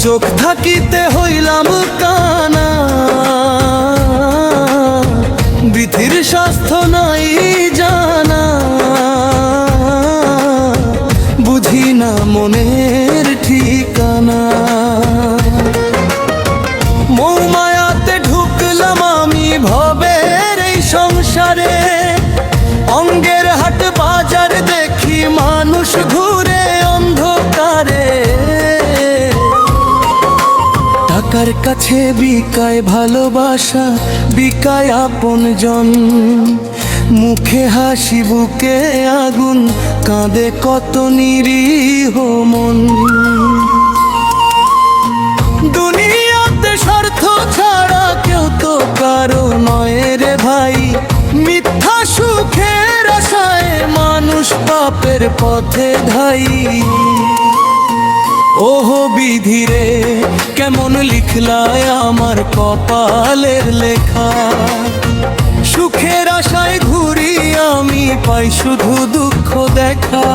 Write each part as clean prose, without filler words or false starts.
চোখ থাকিতে হইলাম কানা, বিধির স্বাস্থ্য নাই জানা, বুঝি না মনের ঠিকানা। মৌমায়াতে ঢুকলাম আমি ভবের এই সংসারে, অঙ্গের হাট বাজার দেখি মানুষ ঘুরে অন্ধকারে। টাকার কাছে বিকায় ভালোবাসা, বিকায় আপনজন, মুখে হাসি বুকে আগুন, কাঁদে কত নিরীহ মন। দুনিয়াতে স্বার্থ ছাড়া কেউ তো কারো নয় রে ভাই, মিথ্যা সুখের আশায় মানুষ পাপের পথে ধাই। ওহো বিধিরে কেমন লিখলায় আমার কপালের লেখা, সুখের আশায় ঘুরি আমি পাই শুধু দুঃখ দেখা।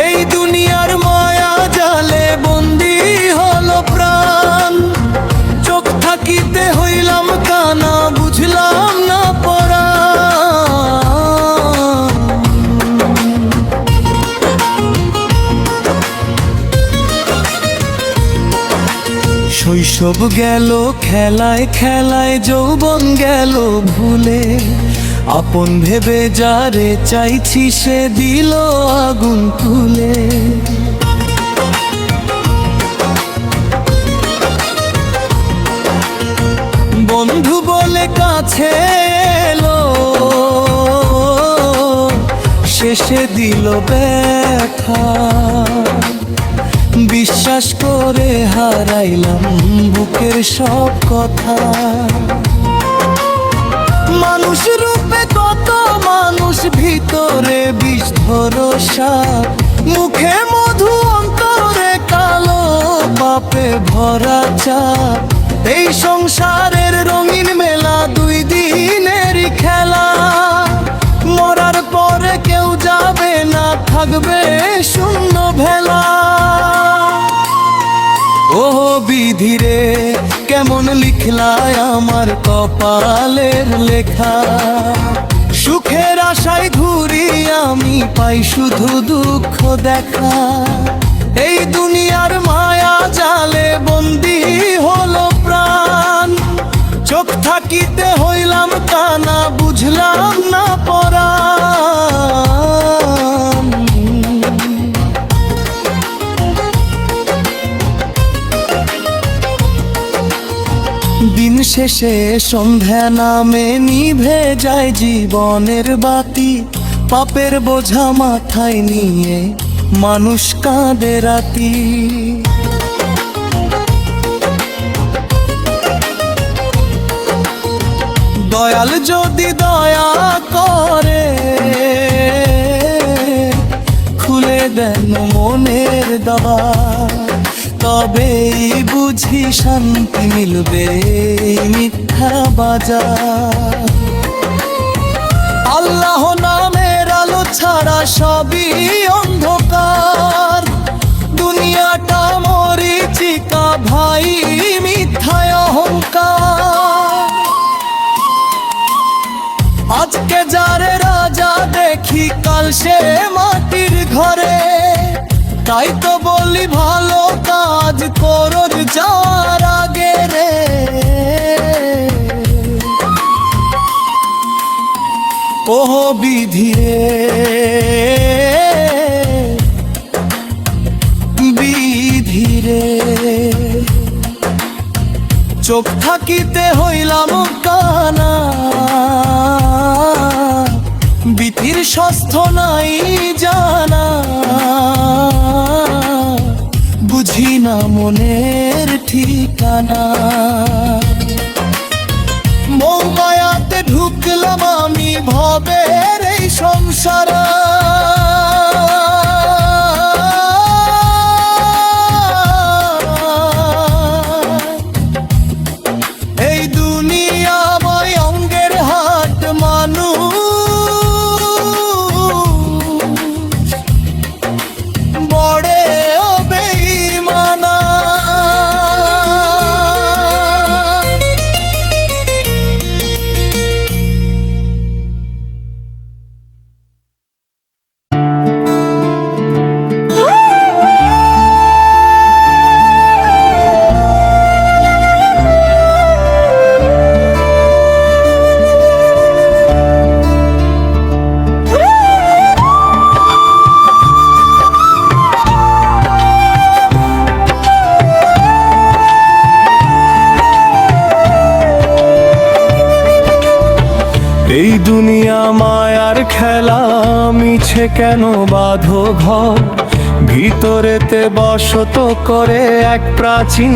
এই দুনিয়ার মায়া জালে বন্দি হলো প্রাণ, চোখ থাকিতে হইলাম কানা, বুঝলাম না পরাণ। শৈশব গেল খেলায় খেলায়, যৌবন গেল ভুলে, আপন ভেবে যারে চাইছি সে দিল আগুন তুলে। বন্ধু বলে কাছে এলো, শেষে দিল ব্যথা, বিশ্বাস করে হারাইলাম বুকের সব কথা। মানুষ রূপে কত মানুষ, ভিতরে বিষ ভরসা, মুখে মধু অন্তরে কালো, পাপে ভরা চাপ। এই সংসারের রঙিন মেলা দুই দিনেরই খেলা, মরার পরে কেউ যাবে না, থাকবে শূন্য ভেলা। ও বিধিরে কেমন লিখলায় আমার কপালের লেখা, সুখের আশায় ঘুরি আমি পাই শুধু দুঃখ দেখা। এই দুনিয়ার মায়া জালে বন্দি হলো প্রাণ, চোখ থাকিতে হইলাম কানা, বুঝলাম না পরাণ। দিন শেষে সন্ধ্যা নামে নিভে যায় জীবনের বাতি, পাপের বোঝা মাথায় নিয়ে মানুষ কাঁদে রাতি। দয়াল যদি দয়া করে খুলে দেন মনের দ্বার, তবেই বুঝি শান্তি মিলবে মিথ্যা বাজার। আল্লাহ নামের আলো ছাড়া সবই অন্ধকার, দুনিয়াটা মরীচিকা ভাই মিথ্যায় অহংকার। আজকে যারে রাজা দেখি কাল সে মাটির ঘরে, তাই তো বলি ভালো কাজ করো যার আগে রে। ওহ বিধিরে বিধিরে, চোখ থাকিতে হইলাম কানা, বিধির স্বাস্থ্য নাই জানা, বুঝি না মনের ঠিকানা। মৌমায়াতে ঢুকলাম আমি ভবের এই সংসার, এই দুনিয়া মই অঙ্গের হাট মানুষ, বড়ে বেঈমানা। এই দুনিয়া মায়ার খেলা, মিছে কেন বাঁধো ঘর, ভিতরেতে বসত করে এক প্রাচীন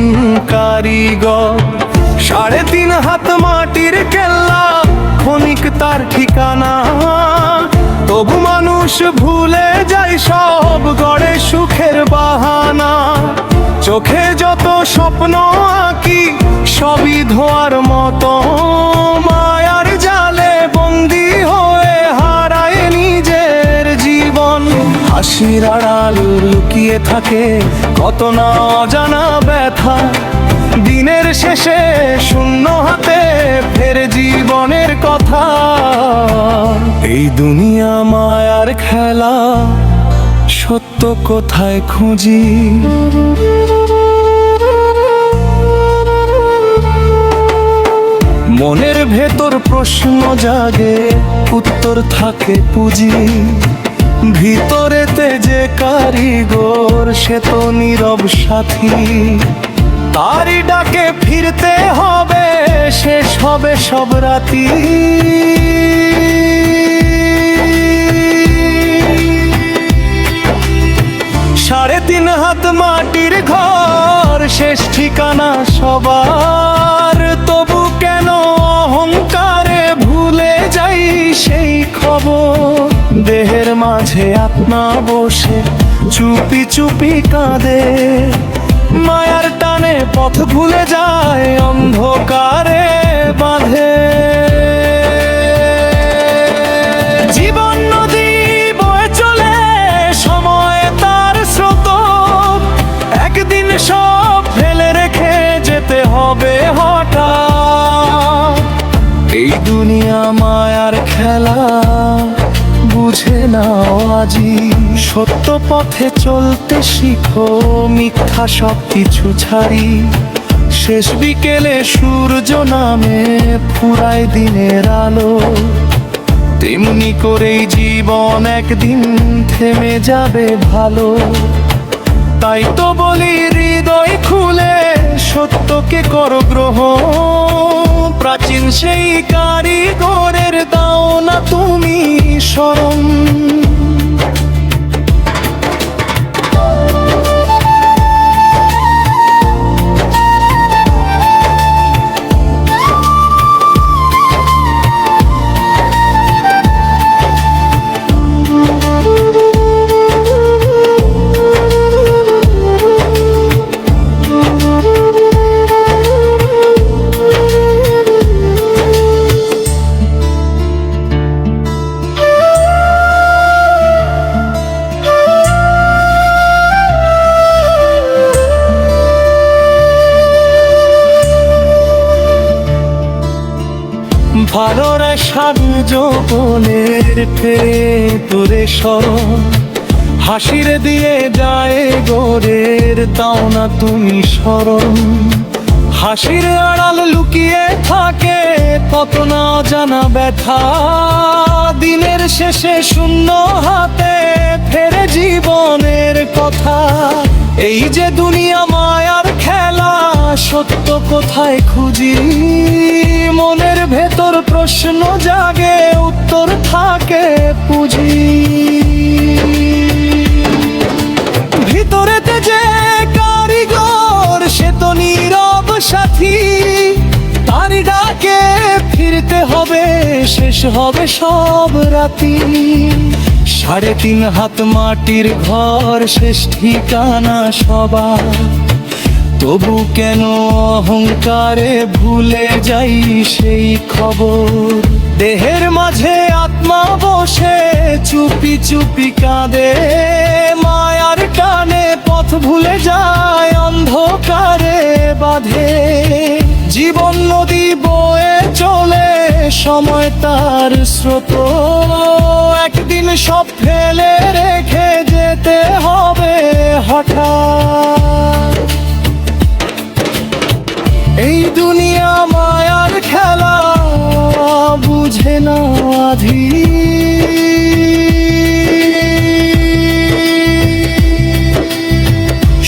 কারিগর। 3.5 হাত মাটির কেল্লা, ক্ষণিক তার ঠিকানা, তবু মানুষ ভুলে যায় সব, গড়ে সুখের বাহানা। চোখে যত স্বপ্ন আঁকি সবই ধোয়ার মতো, মায়ার জালে বন্দি হয়ে হারায় নিজের জীবন। হাসির আড়াল লুকিয়ে থাকে কত না অজানা ব্যথা, দিনের শেষে শূন্য হাতে ফেরে জীবনের কথা। এই দুনিয়া মায়ার খেলা, সত্য কোথায় খুঁজি? মনের ভেতর প্রশ্ন জাগে, উত্তর থাকে পুঁজি। ভিতরেতে যে কারিগর, সে তো নীরব সাথী, তারই ডাকে ফিরতে হবে, শেষ হবে সব রাতি। 3.5 হাত মাটির ঘর, শেষ ঠিকানা সবার, তবু কেন অহংকারে ভুলে যাই সেই খবর। দেহের মাঝে আত্মা বসে চুপি চুপি কাঁদে, মায়ার টানে পথ ভুলে যায়, অন্ধকারে বাঁধে। জীবন নদী বয়ে চলে, সময় তার স্রোত, একদিন সব ফেলে রেখে যেতে হবে হঠাৎ। এই দুনিয়া মায়ার খেলা, বুঝে নাও আজি, সত্য পথে চলতে শিখো, মিথ্যা সব কিছু ছাড়ি। শেষ বিকেলে সূর্য নামে, ফুরায় দিনের আলো, তেমনি করেই জীবন একদিন থেমে যাবে ভালো। তাই তো বলি হৃদয় খুলে সত্যকে করো গ্রহণ, প্রাচীন সেই কারিগরের দাও না তুমি শরণ। ভালোর যৌবনের ফেরে তোরে স্মরণ, হাসির দিয়ে যায় গোরের দাও না তুমি স্মরণ। হাসির আড়াল লুকিয়ে থাকে কত না জানা ব্যথা, দিনের শেষে শূন্য হাতে ফেরে জীবনের কথা। এই যে দুনিয়া মায়ার খেলা, সত্য কোথায় খুঁজি? মনের ভেতর প্রশ্ন জাগে, উত্তর থাকে পুঁজি। ভিতরেতে যে কারিগর, সে তো নীরব সাথী, তারই ডাকে ফিরতে হবে, শেষ হবে সব রাতি। 3.5 হাত মাটির ঘর, শেষ ঠিকানা সবার, তবু কেন অহংকারে ভুলে যাই সেই খবর। দেহের মাঝে আত্মা বসে চুপি চুপি কাঁদে, মায়ার টানে পথ ভুলে যায়, অন্ধকারে বাঁধে। জীবন নদী বয়ে চলে, সময় তার স্রোত, একদিন সব ফেলে রেখে যেতে হবে হঠাৎ। এই দুনিয়া মায়ার খেলা, বুঝে না আধি।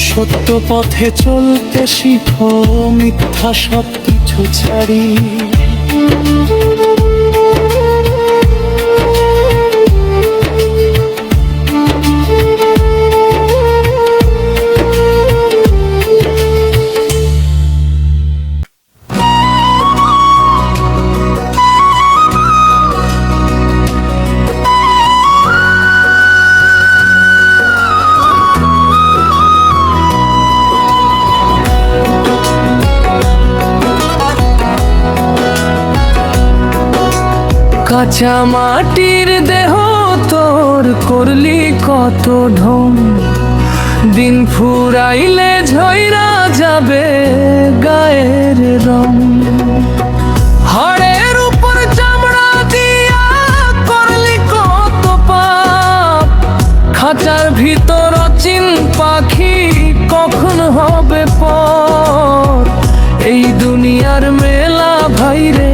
সত্য পথে চলতে শিখো, মিথ্যা সব কিছু ছাড়ি। কাঁচা মাটির দেহ তোর করলি কত ঢং, দিন ফুরাইলে ঝইরা যাবে গায়ের রং। হাড়ের উপর চামড়া দিয়া করলি কত পাপ, খাঁচার ভিতর অচিন পাখি কখন হবে পর। এই দুনিয়ার মেলা ভাইরে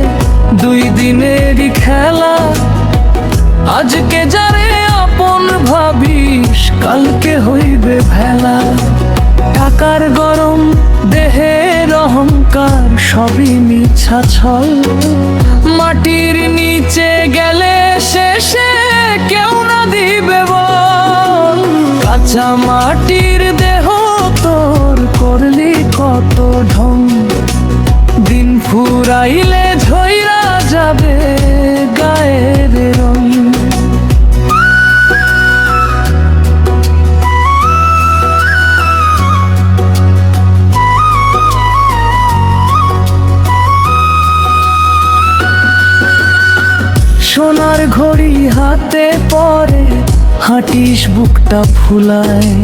দুই দিনেরই খেলা, আজকে যারে আপন ভাবিস কালকে হইবে ভেলা। টাকার গরম দেহের অহংকার সবই মিছা ছল, মাটির নিচে গেলে শেষে কেউ না দিবে বল। কাঁচা মাটির দেহ তোর করলি কত ঢং, দিন ফুরাইলে ঝইরা যাবে গায়ের রং। সোনার ঘড়ি হাতে পরে হাঁটিস বুকটা ফুলায়,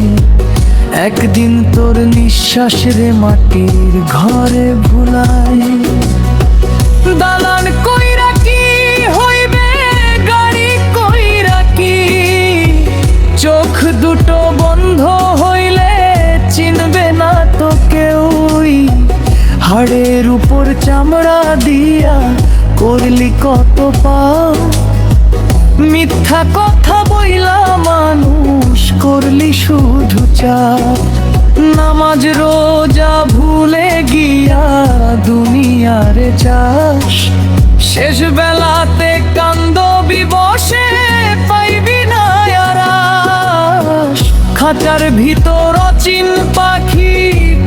একদিন তোর নিঃশ্বাস রে মাটির ঘরে ভুলায়। দালান কইরা কি হইবে, গাড়ি কইরা কি, চোখ দুটো বন্ধ হইলে চিনবে না তো কেউই। হাড়ের উপর চামড়া দিয়া করলি কত পাপ, মিথ্যা কথা বইলা মানুষ করলি শুধু চাপ। নামাজ রোজা ভুলে গিয়া দুনিয়ারে চাস, শেষ বেলাতে কান্দবি বসে পাইবি না আরাস। খাঁচার ভিতর অচিন পাখি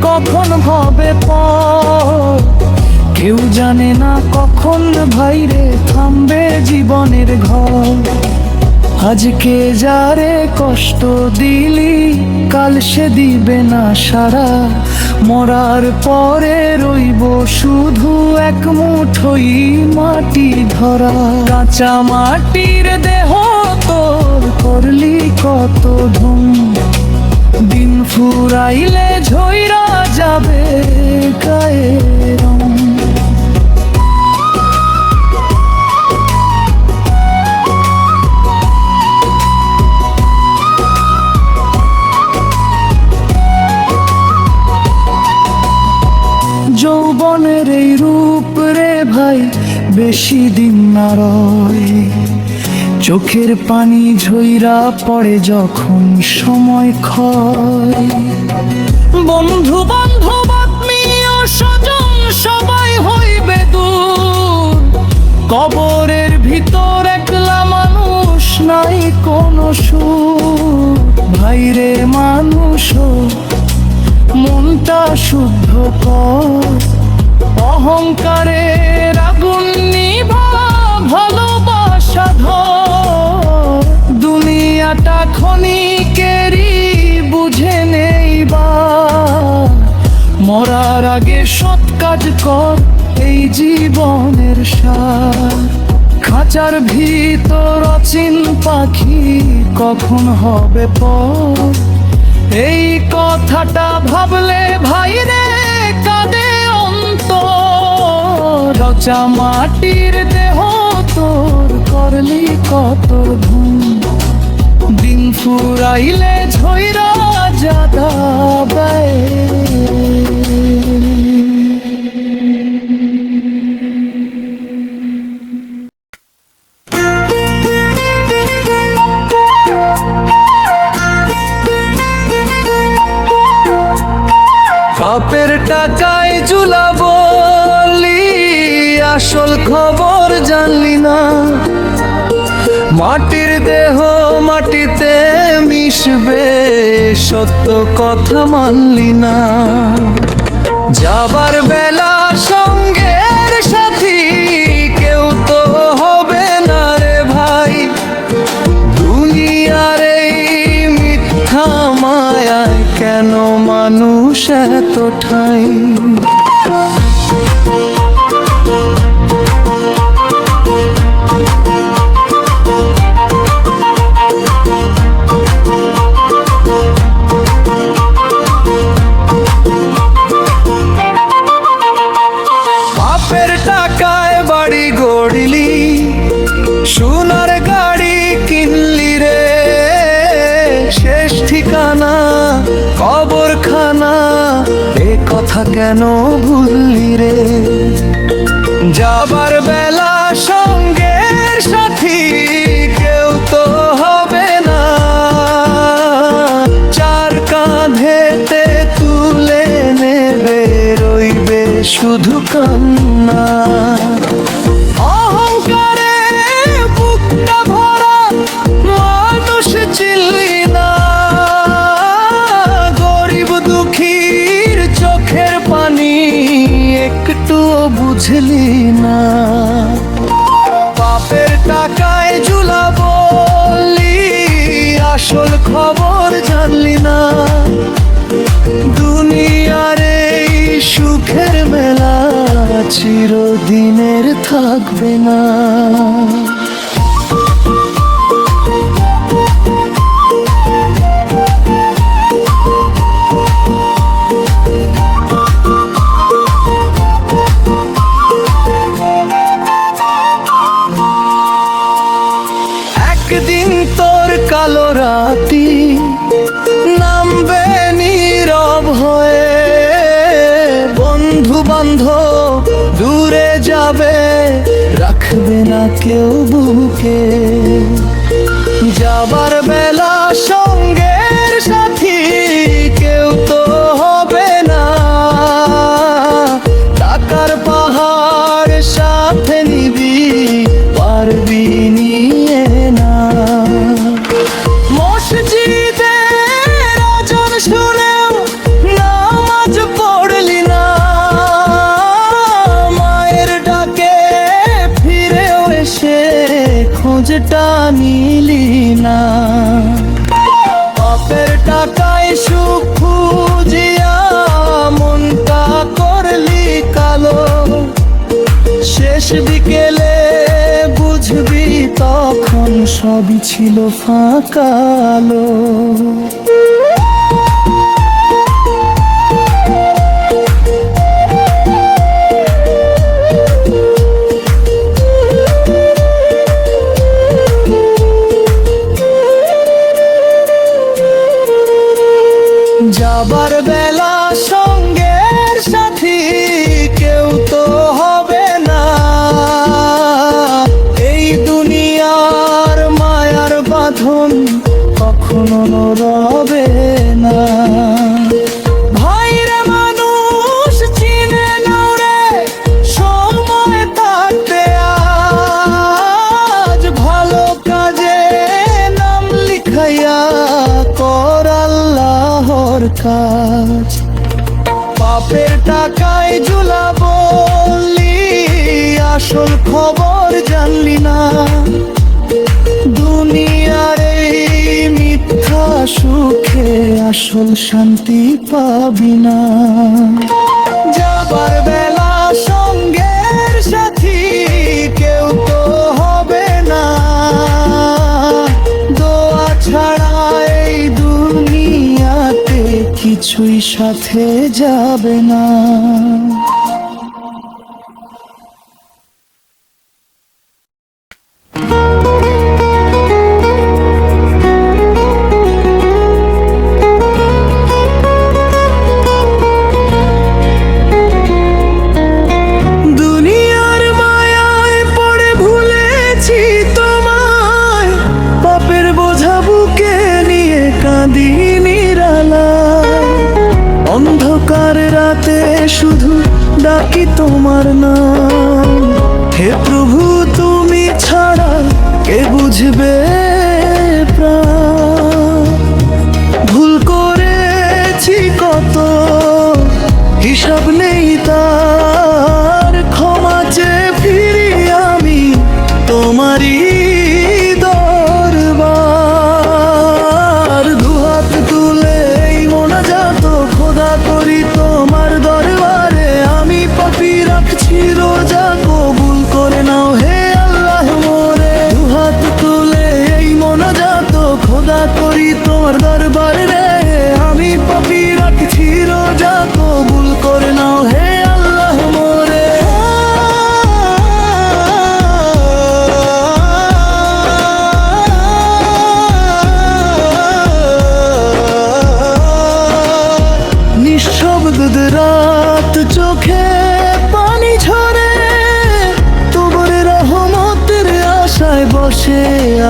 কখন হবে পর, কেউ জানে না কখন ভাইরে থামবে জীবনের ঘর। আজকে যারে কষ্ট দিলি কাল সে দিবে না সারা, মরার পরে রইব শুধু এক মুঠোই মাটি ধরা। কাঁচা মাটির দেহ তোর করলি কত ঢং, দিন ফুরাইলে ঝইরা যাবে গায়ের রং। যৌবনের এই রূপ রে ভাই বেশি দিন না রয়, চোখের পানি ঝইরা পড়ে যখন সময় ক্ষয়। বন্ধু বান্ধব আত্মীয় স্বজন সবাই হইবে দূর, কবরের ভিতর একলা মানুষ নাই কোনো সুর। ভাইরে মানুষ মনটা শুদ্ধ কর, অহংকারের আগুন নিভা ভালোবাসা ধর। দুনিয়াটা ক্ষণিকেরই বুঝে নেইবার, মরার আগে সৎ কাজ কর এই জীবনের সার। খাঁচার ভিতর অচিন পাখি কখন হবে পর, এই কথাটা ভাবলে ভাইরে কাঁদে অন্তর। কাঁচা মাটির দেহ তোর করলি কত ধুম, দিন ফুরাইলে ঝইরা যাবে। বাপের টাকায় জুলাবো আসল খবর জানলি না, মাটির দেহ মাটিতে মিশবে সত্য কথা মানলি না। যাবার বেলা সঙ্গের সাথী কেউ তো হবে না রে ভাই, দুনিয়ার এই মিথ্যা মায়ায় কেন মানুষ এত ঠাই। কথা কেন ভুললি রে? যাবার বেলা সঙ্গের সাথী কেউ তো হবে না, চার কাঁধেতে তুলে নেবে রইবে শুধু কান্না। অহংকারে বুকটা ভরা মানুষ চিনলি না, গরিব দুঃখীর চোখের পানি একটুও বুঝলি না। বাপের টাকায় ঝুলা বললি, আসল খবর জানলি না। দুনিয়ার এই সুখের মেলা চিরদিনের থাকবে না। একদিন তোর কালো রাতি নামবে নীরব হয়ে, বন্ধু বান্ধব দূরে যাবে, রাখবে না কেউ বুকে। যাবার বেলা সঙ্গের সাথী কেউ তো হবে না, টাকার পাহাড় সাথে নিবি পারবি নিয়ে না। মসজিদের আজান শুনেও নামাজ পড়লি না, মায়ের ডাকে ফিরেও এসে খোঁজটা নিলি না। বাপের টাকায় সুখ খুঁজিয়া মনটা করলি কালো, শেষ বিকেলে বুঝবি তখন সবই ছিল ফাঁকা আলো। যাবার বেলা সঙ্গের সাথী কেউ তো হবে না, এই দুনিয়ার মায়ার বাঁধন কখনো রবে না। ভাইরে মানুষ চিনে নাও রে, সময় থাকতে আজ ভালো কাজে নাম লিখাইয়া কর আল্লাহর কাজ। বাপের টাকায় ঝুলা বললি, আসল খবর জানলি না। দুনিয়ার এই মিথ্যা সুখে আসল শান্তি পাবি না। যাবার বেলা সঙ্গের সাথী কেউ তো হবে না, দোয়া ছাড়া এই দুনিয়াতে কিছুই সাথে যাবে না। দুনিয়ার মায়ায় পড়ে ভুলেছি তোমায়, পাপের বোঝা বুকে নিয়ে কাঁদি নিরালায়। অন্ধকার রাতে শুধু ডাকি তোমার নাম, হে প্রভু তুমি ছাড়া কে বুঝবে প্রাণ। ভুল করেছি কত হিসাব নেই তার, ক্ষমা চেয়ে ফিরি আমি তোমারই দরবার। দুহাত তুলে এই মোনাজাত খোদা করি তোমার দরবারে, আমি পাপী রাখছি রোজা, কবুল করে নাও হে আল্লাহ মোরে। দুহাত তুলে এই মোনাজাত খোদা করি তোমার দরবারে, আমি পাপী রাখছি রোজা, কবুল করে নাও হে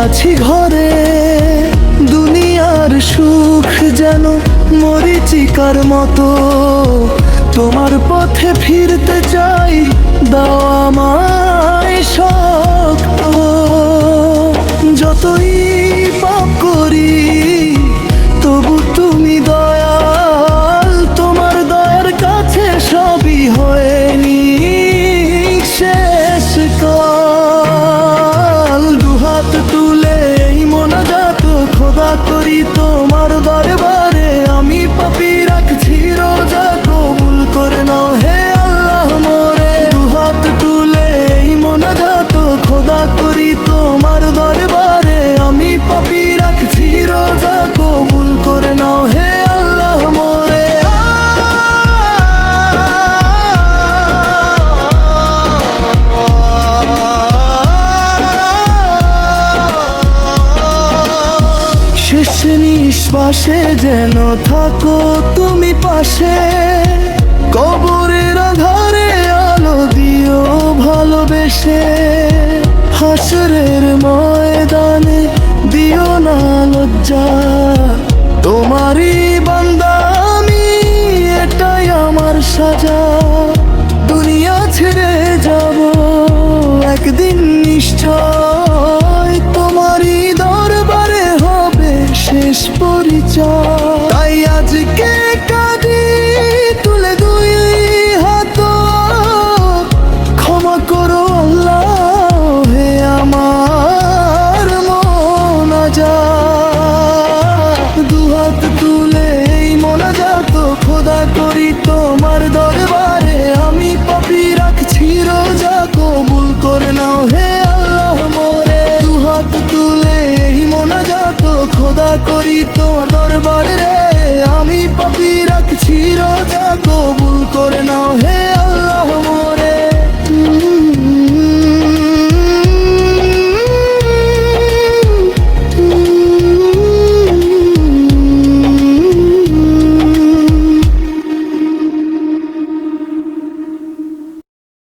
আছি ঘরে, দুনিয়ার সুখ যেন মরীচিকার মতো, তোমার পথে ফিরতে চাই, দাও আমায় শক্ত। যতই পাপ করি তবু তুমি দয়াল, তোমার দয়ার কাছে সবই হয়নি শেষ কাল। দুহাত তুলে এই মোনাজাত খোদা করি তোমার দরবারে, আমি পাপী রাখছি রোজা, কবুল করে নাও হে আল্লাহ মোরে। দুহাত তুলে এই মোনাজাত খোদা করি তোমার দরবারে, আমি পাপী রাখছি রোজা, কবুল করে নাও হে আল্লাহ মোরে। শেষ নিঃশ্বাসে যেন থাকো তুমি পাশে, কবরের আধারে আলো দিও ভালোবেসে, হাসরের ময়দানে দিও না লজ্জা, তোমারই বান্দা আমি, এটাই আমার সাজা। দুনিয়া ছেড়ে যাব একদিন নিশ্চয়, তোমারই দরবারে হবে শেষ পরিচয়। তাই আজকে কাঁদি তুলে দুই হাত, ক্ষমা করো আল্লাহ হে আমার মোনাজাত। দুহাত তুলে এই মোনাজাত খোদা করি তোমার দরবারে, আমি পাপী রাখছি রোজা, কবুল করে নাও হে আল্লাহ মোরে। দুহাত তুলে এই মোনাজাত খোদা করি তোমার দরবারে, আমি পাপী রাখছি রোজা, কবুল করে নাও হে